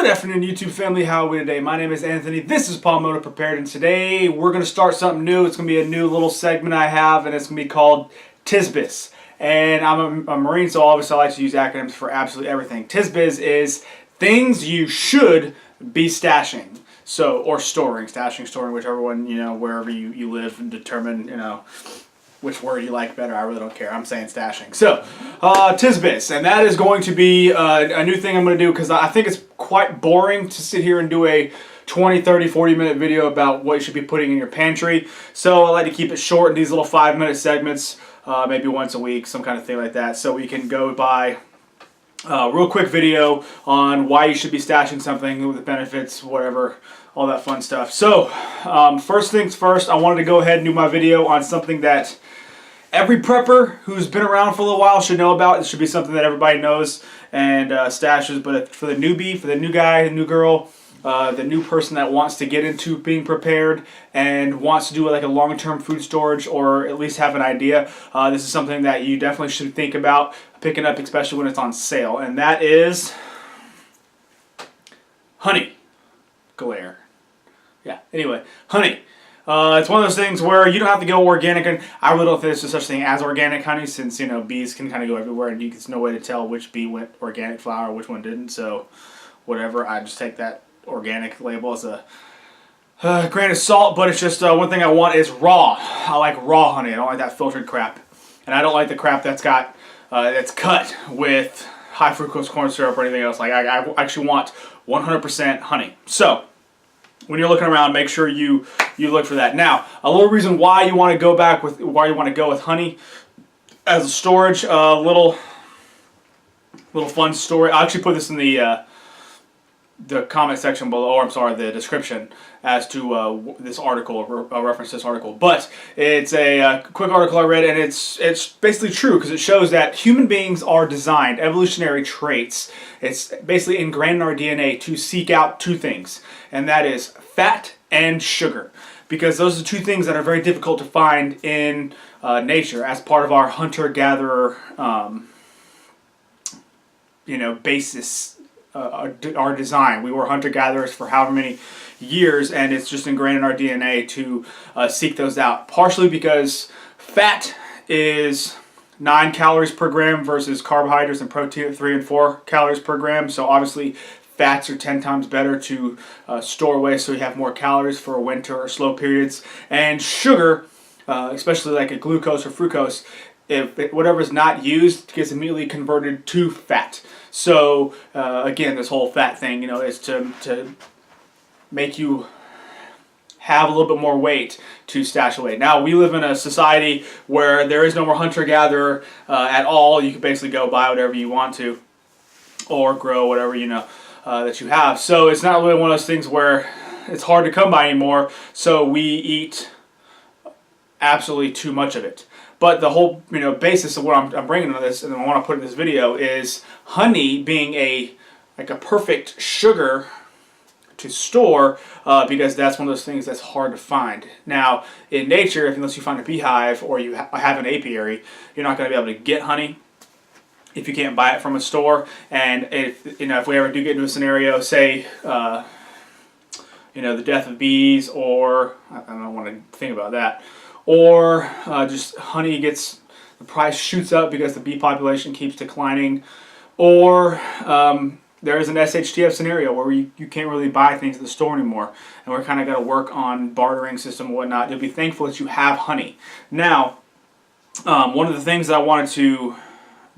Good afternoon, YouTube family. How are we today? My name is Anthony. This is Paul Moto Prepared, and today we're going to start something new. It's going to be a new little segment I have, and it's going to be called TISBIS. And I'm a Marine, so obviously I like to use acronyms for absolutely everything. TISBIS is things you should be stashing. So, or storing, stashing, storing, whichever one, wherever you live and determine, which word you like better. I really don't care. I'm saying stashing. So, TISBIS, and that is going to be a new thing I'm going to do because I think it's quite boring to sit here and do a 20, 30, 40-minute video about what you should be putting in your pantry. So I like to keep it short in these little 5-minute segments, maybe once a week, some kind of thing like that, so we can go by real quick video on why you should be stashing something, with the benefits, whatever, all that fun stuff. So, first things first, I wanted to go ahead and do my video on something that every prepper who's been around for a little while should know about. It should be something that everybody knows and stashes, but for the newbie, for the new guy, the new girl, the new person that wants to get into being prepared and wants to do like a long-term food storage or at least have an idea, this is something that you definitely should think about picking up, especially when it's on sale, and that is honey. Glare. Yeah, anyway, honey. It's one of those things where you don't have to go organic, and I really don't think there's such thing as organic honey, since bees can kind of go everywhere, and there's no way to tell which bee went organic flour, which one didn't. So, whatever. I just take that organic label as a grain of salt. But it's just one thing I want is raw. I like raw honey. I don't like that filtered crap, and I don't like the crap that's got that's cut with high fructose corn syrup or anything else. Like I actually want 100% honey. So, when you're looking around, make sure you look for that. Now, a little reason why you want to go with honey as a storage, little fun story. I'll actually put this in the comment section below, or I'm sorry, the description as to this article, reference this article. But it's a quick article I read, and it's basically true because it shows that human beings are designed, evolutionary traits. It's basically ingrained in our DNA to seek out two things, and that is fat and sugar, because those are two things that are very difficult to find in nature as part of our hunter-gatherer, basis. Our design. We were hunter-gatherers for however many years, and it's just ingrained in our DNA to seek those out. Partially because fat is 9 calories per gram versus carbohydrates and protein at 3 and 4 calories per gram. So obviously fats are 10 times better to store away, so you have more calories for winter or slow periods. And sugar, especially like a glucose or fructose, whatever is not used gets immediately converted to fat. So again, this whole fat thing, is to make you have a little bit more weight to stash away. Now, we live in a society where there is no more hunter-gatherer at all. You can basically go buy whatever you want to, or grow whatever that you have. So it's not really one of those things where it's hard to come by anymore. So we eat absolutely too much of it. But the whole basis of what I'm bringing to this, and I want to put in this video, is honey being a perfect sugar to store, because that's one of those things that's hard to find. Now, in nature, unless you find a beehive or you have an apiary, you're not going to be able to get honey if you can't buy it from a store. And if we ever do get into a scenario, say the death of bees, or I don't want to think about that, or just honey the price shoots up because the bee population keeps declining, or there is an SHTF scenario where you can't really buy things at the store anymore, and we're kind of got to work on bartering system and whatnot. You'll be thankful that you have honey. Now, one of the things that I wanted to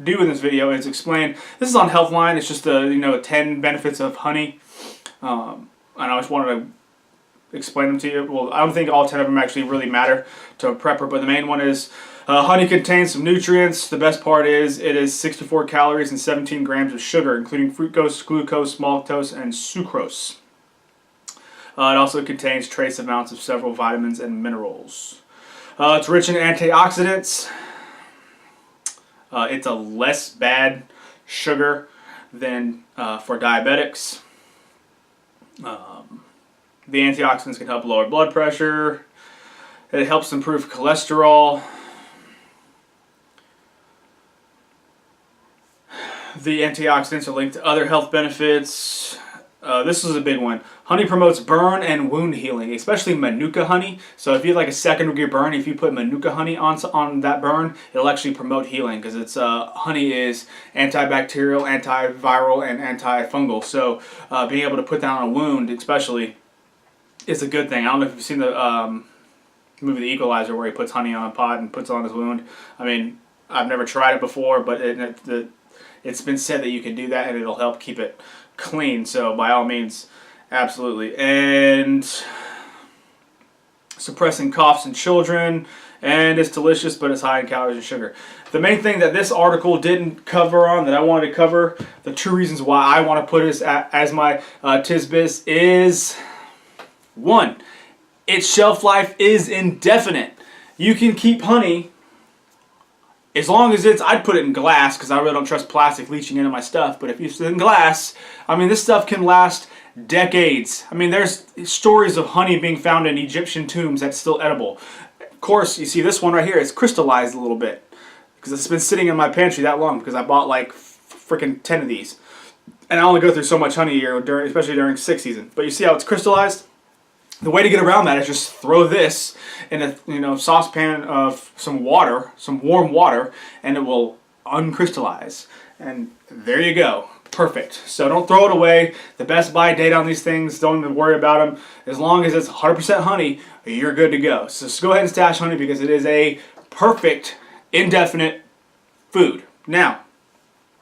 do in this video is explain, this is on Healthline, it's just 10 benefits of honey, and I just wanted to explain them to you. Well, I don't think all 10 of them actually really matter to a prepper, but the main one is honey contains some nutrients. The best part is it is 64 calories and 17 grams of sugar, including fructose, glucose, maltose, and sucrose. It also contains trace amounts of several vitamins and minerals. It's rich in antioxidants. It's a less bad sugar than for diabetics. The antioxidants can help lower blood pressure. It helps improve cholesterol. The antioxidants are linked to other health benefits. this is a big one. Honey promotes burn and wound healing, especially Manuka honey. So if you have like a second-degree burn, if you put Manuka honey on that burn, it'll actually promote healing because it's honey is antibacterial, antiviral, and antifungal. So being able to put that on a wound, especially, is a good thing. I don't know if you've seen the movie The Equalizer where he puts honey on a pot and puts it on his wound. I mean, I've never tried it before, but it's been said that you can do that and it'll help keep it clean. So by all means, absolutely. And suppressing coughs in children, and it's delicious, but it's high in calories and sugar. The main thing that this article didn't cover on that I wanted to cover, the 2 reasons why I want to put this as my tisbis is, 1, its shelf life is indefinite. You can keep honey as long as I'd put it in glass because I really don't trust plastic leaching into my stuff. But if it's in glass, I mean, this stuff can last decades. I mean, there's stories of honey being found in Egyptian tombs that's still edible. Of course, you see this one right here, it's crystallized a little bit because it's been sitting in my pantry that long because I bought like freaking 10 of these. And I only go through so much honey a year, especially during 6 season. But you see how it's crystallized? The way to get around that is just throw this in a saucepan of some water, some warm water, and it will uncrystallize. And there you go. Perfect. So don't throw it away. The best buy date on these things, don't even worry about them. As long as it's 100% honey, you're good to go. So just go ahead and stash honey because it is a perfect, indefinite food. Now,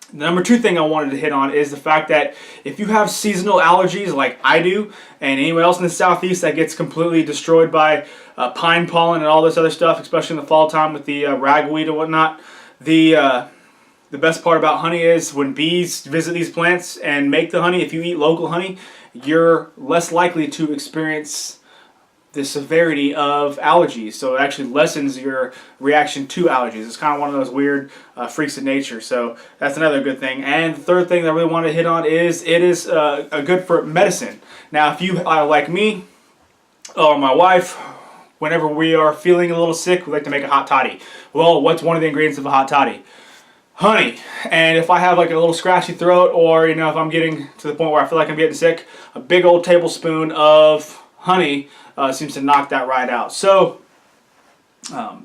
the number 2 thing I wanted to hit on is the fact that if you have seasonal allergies like I do, and anyone else in the southeast that gets completely destroyed by pine pollen and all this other stuff, especially in the fall time with the ragweed and whatnot, the best part about honey is when bees visit these plants and make the honey, if you eat local honey, you're less likely to experience the severity of allergies. So it actually lessens your reaction to allergies. It's kind of one of those weird freaks of nature. So that's another good thing. And the 3rd thing that I really want to hit on is it is good for medicine. Now, if you like me or my wife, whenever we are feeling a little sick, we like to make a hot toddy. Well, what's one of the ingredients of a hot toddy? Honey. And if I have like a little scratchy throat, or if I'm getting to the point where I feel like I'm getting sick, a big old tablespoon of honey seems to knock that right out. So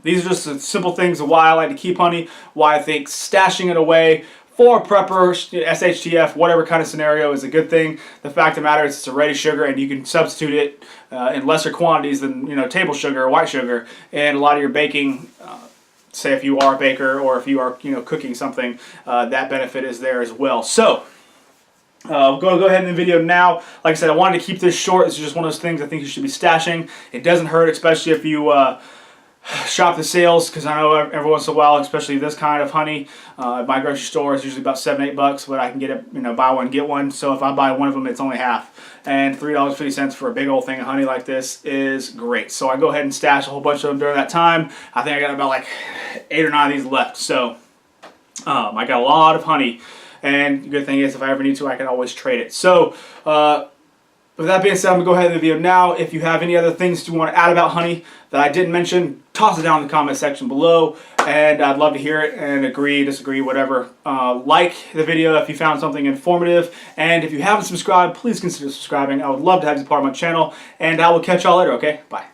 these are just the simple things of why I like to keep honey, why I think stashing it away for prepper, SHTF, whatever kind of scenario is a good thing. The fact of the matter is it's a ready sugar and you can substitute it in lesser quantities than table sugar or white sugar. And a lot of your baking, say if you are a baker or if you are cooking something, that benefit is there as well. So go ahead in the video now. Like I said, I wanted to keep this short. This is just one of those things I think you should be stashing. It doesn't hurt, especially if you shop the sales, because I know every once in a while, especially this kind of honey, at my grocery store is usually about $7-8, but I can get it, buy one get one. So if I buy one of them, it's only half. And $3.50 for a big old thing of honey like this is great. So I go ahead and stash a whole bunch of them during that time. I think I got about like 8 or 9 of these left. So I got a lot of honey. And the good thing is, if I ever need to, I can always trade it. So, with that being said, I'm going to go ahead in the video now. If you have any other things you want to add about honey that I didn't mention, toss it down in the comment section below. And I'd love to hear it and agree, disagree, whatever. Like the video if you found something informative. And if you haven't subscribed, please consider subscribing. I would love to have you part of my channel. And I will catch y'all later, okay? Bye.